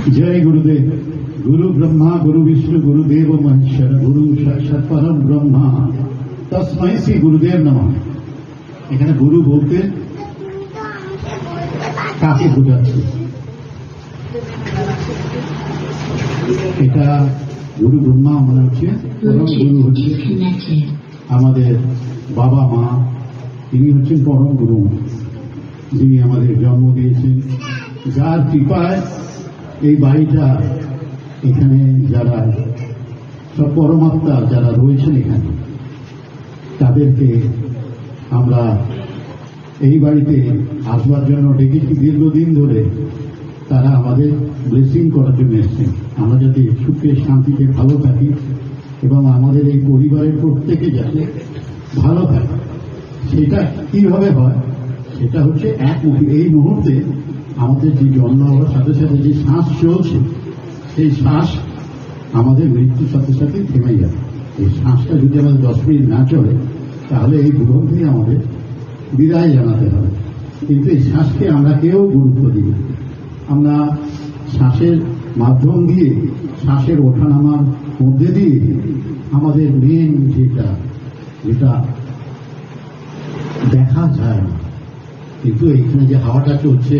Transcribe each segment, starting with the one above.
जय गुरुदेव। गुरु ब्रह्मा गुरु विष्णु गुरुदेव महेश्वर गुरु साक्षाৎ परम ब्रह्मा तस्मै श्री गुरुदेव नमः। এখানে গুরু বলতে কাকে বোঝাচ্ছে? এটা গুরু ব্রহ্মা মানে হচ্ছে পরম গুরু, হচ্ছে আমাদের বাবা মা, তিনি হচ্ছেন পরম গুরু, যিনি আমাদের জন্ম দিয়েছেন, যার কৃপায় এই বাড়িটা, এখানে যারা সব পরমাত্মা যারা রয়েছেন এখানে, তাদেরকে আমরা এই বাড়িতে আসবার জন্য ডেকেছি দীর্ঘদিন ধরে। তারা আমাদের ব্লেসিং করার জন্য এসছেন, আমরা যাতে সুখে শান্তিতে ভালো থাকি এবং আমাদের এই পরিবারের প্রত্যেকে যাতে ভালো থাকে। সেটা কিভাবে হয়? সেটা হচ্ছে একমুখী। এই মুহূর্তে আমাদের যে জন্ম হওয়ার সাথে সাথে যে শ্বাস চলছে, সেই শ্বাস আমাদের মৃত্যুর সাথে সাথে থেমে যাবে। এই শ্বাসটা যদি আমাদের 10 মিনিট না চলে, তাহলে এই জীবন থেকে আমাদের বিদায় জানাতে হবে। কিন্তু এই শ্বাসকে আমরা কেউ গুরুত্ব দিই না। আমরা শ্বাসের মাধ্যম দিয়ে, শ্বাসের ওঠানামার মধ্যে দিয়ে আমাদের মেন যেটা দেখা যায় না, কিন্তু এইখানে যে হাওয়াটা চলছে,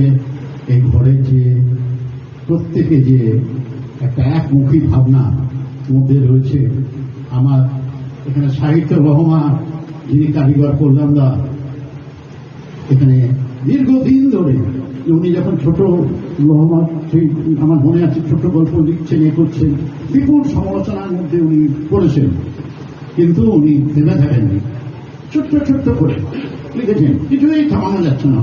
এই ঘরের যে প্রত্যেকে যে একটা একমুখী ভাবনা মধ্যে রয়েছে। আমার এখানে সাহিত্য রহমান, যিনি কারিগর কল্যাণদা, এখানে দীর্ঘদিন ধরে উনি যখন ছোট রহমান, সেই আমার মনে আছে, ছোট গল্প লিখছেন, এ করছেন, বিপুল সমালোচনার মধ্যে উনি পড়েছেন, কিন্তু উনি থেমে থাকেননি। ছোট্ট ছোট্ট করে লিখেছেন, কিছুই থামানো যাচ্ছে না।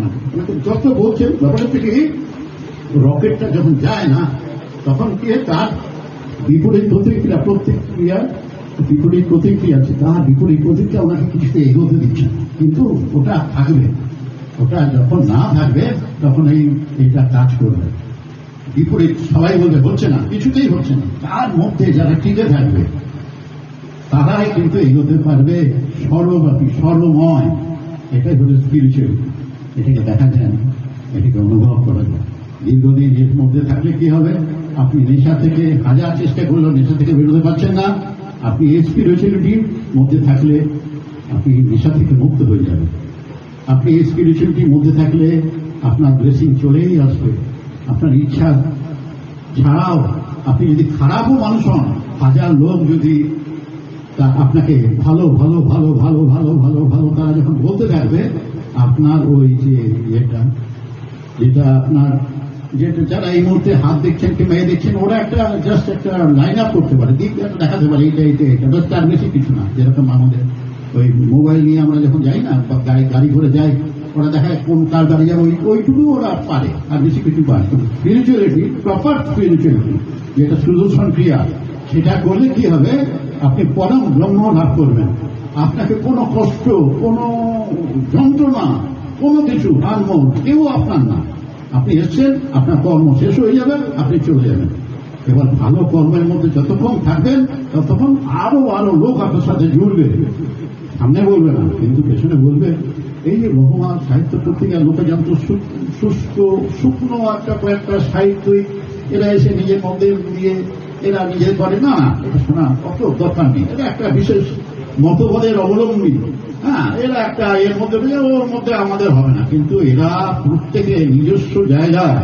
যত বলছেন ব্যাপারটা থেকে রকেটটা যখন যায় না, তখন কি তার বিপরীত প্রতিক্রিয়া, বিপরীত প্রতিক্রিয়া আছে, তার বিপরীত প্রতিক্রিয়া ওনাকে কিছুতে এগোতে দিচ্ছে না। কিন্তু ওটা থাকবে, ওটা যখন না থাকবে তখন এইটা কাজ করবে। বিপরীত সবাই বলবে হচ্ছে না, কিছুতেই হচ্ছে না, তার মধ্যে যারা টিকে থাকবে তারাই কিন্তু এগোতে পারবে সর্বব্যাপী, সর্বময়। এটাই হলো স্পিরিচুয়াল। এটাকে দেখা যায় না, এটাকে অনুভব করা যায়। দীর্ঘদিন এর মধ্যে থাকলে কি হবে? আপনি নেশা থেকে হাজার চেষ্টা করলেও নেশা থেকে বেরোতে পারছেন না। আপনি এই স্পিরিচুয়ালিটির মধ্যে থাকলে আপনি নেশা থেকে মুক্ত হয়ে যাবেন। আপনি এই স্পিরিচুয়ালিটির মধ্যে থাকলে আপনার ব্লেসিং চলেই আসবে। আপনার ইচ্ছা ছাড়াও আপনি যদি খারাপও মানুষ হন, হাজার লোক যদি আপনাকে ভালো ভালো ভালো ভালো ভালো ভালো ভালো তারা যখন বলতে থাকবে, আপনার ওই যে যেটা আপনার যারা এই মুহূর্তে হাত দেখছেন কি মেয়ে দেখছেন, ওরা একটা জাস্ট একটা লাইন আপ করতে পারে, দিক দেখাতে পারে, এটা বাস, তার বেশি কিছু না। যেরকম আমাদের ওই মোবাইল নিয়ে আমরা যখন যাই না, গাড়ি ঘুরে যাই, ওরা দেখায় কোন কার গাড়ি যাবে, ওইটুকু ওরা পারে, আর বেশি কিছু পারে। স্পিরিচুয়ালিটি, প্রপার স্পিরিচুয়ালিটি, যেটা সুদর্শন ক্রিয়া, সেটা করলে কি হবে? আপনি পরম ব্রহ্ম লাভ করবেন। আপনাকে কোনো কষ্ট, কোনো যন্ত্রণা, কোনো কিছু আনমোল কেউ আপনার না। আপনি এসছেন, আপনার কর্ম শেষ হয়ে যাবে, আপনি চলে যাবেন। এবার ভালো কর্মের মধ্যে যতক্ষণ থাকবেন, ততক্ষণ আরো আরো লোক আপনার সাথে জুড়বে। সামনে বলবে না, কিন্তু পেছনে বলবে। এই যে রহমান সাহিত্য পত্রিকার লোকে জানত শুষ্ক শুকনো একটা কয়েকটা সাহিত্যিক, এরা এসে নিজের মধ্যে দিয়ে এরা নিজের করে না, এটা শোনা অত দরকার নেই। এটা একটা বিশেষ মতবাদের অবলম্বী, হ্যাঁ, এরা একটা এর মধ্যে, ওর মধ্যে আমাদের হবে না। কিন্তু এরা প্রত্যেকে নিজস্ব জায়গায়,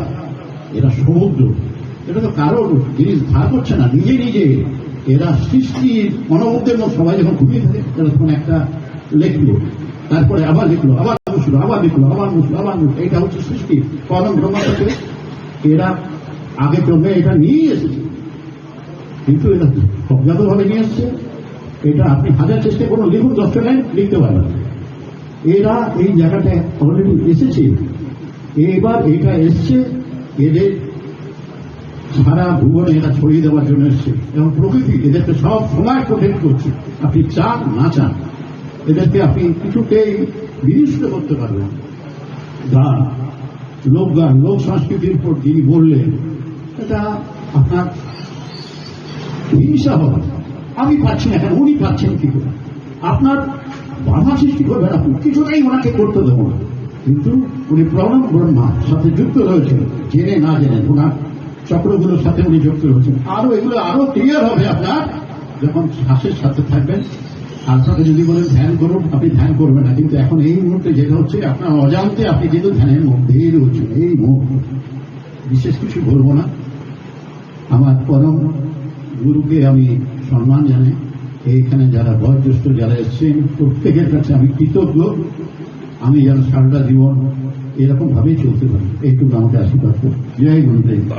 এরা সমুদ্র, এটা তো কারোর জিনিস ধার করছে না, নিজে নিজে এরা সৃষ্টির মনোমধ্যের মধ্যে। সবাই যখন ঘুমিয়ে থাকে, তারা তখন একটা লিখলো, তারপরে আবার লিখলো, আবার মুছলো, আবার লিখলো, আবার মুছলো, আবার মুছলো। এটা হচ্ছে সৃষ্টি। পরম ব্রহ্মার সাথে এরা আগে ক্রমে এটা নিয়েই এসেছে, কিন্তু এটা অজ্ঞাতভাবে নিয়ে এসছে। এটা আপনি হাজার চেষ্টা করুন, লিখুন, 10টা লাইন লিখতে পারবেন। এরা এই জায়গাটায় অলরেডি এসেছে, এবার এটা এসছে, এদের সারা ভুবনে এটা ছড়িয়ে দেওয়ার জন্য এসছে। এবং প্রকৃতি এদেরকে সব সময় প্রোটেক্ট করছে। আপনি চান না চান, এদেরকে আপনি কিছুতেই বিনষ্ট করতে পারবেন। গান, লোকগান, লোক সংস্কৃতির উপর যিনি বললেন, এটা আপনার হিংসা হবে। আমি পাচ্ছি না, এখন উনি পাচ্ছেন কি করে? আপনার বাধা সৃষ্টি করবেন, আপনি কিছুটাই ওনাকে করতে দেবো না। কিন্তু উনি প্রণব ব্রহ্মার সাথে যুক্ত রয়েছেন, জেনে না জেনে। ওনার চক্রগুলোর সাথে উনি যুক্ত হচ্ছেন। আরো এগুলো আরো ক্লিয়ার হবে আপনার যখন শ্বাসের সাথে থাকবেন। আপনাকে যদি বলেন ধ্যান করুন, আপনি ধ্যান করবেন না, কিন্তু এখন এই মুহূর্তে যেটা হচ্ছে আপনার অজান্তে আপনি কিন্তু ধ্যানের মধ্যেই রয়েছেন এই মুহূর্তে। বিশেষ কিছু বলবো না। আমার পরম গুরুকে আমি সম্মান জানাই। এইখানে যারা বয়োজ্যেষ্ঠ যারা এসছেন প্রত্যেকের কাছে আমি কৃতজ্ঞ। আমি যেন সারাটা জীবন এরকম ভাবেই চলতে পারি, এইটুকু আমাকে আশীর্বাদ করি। জয় গুরুদেব।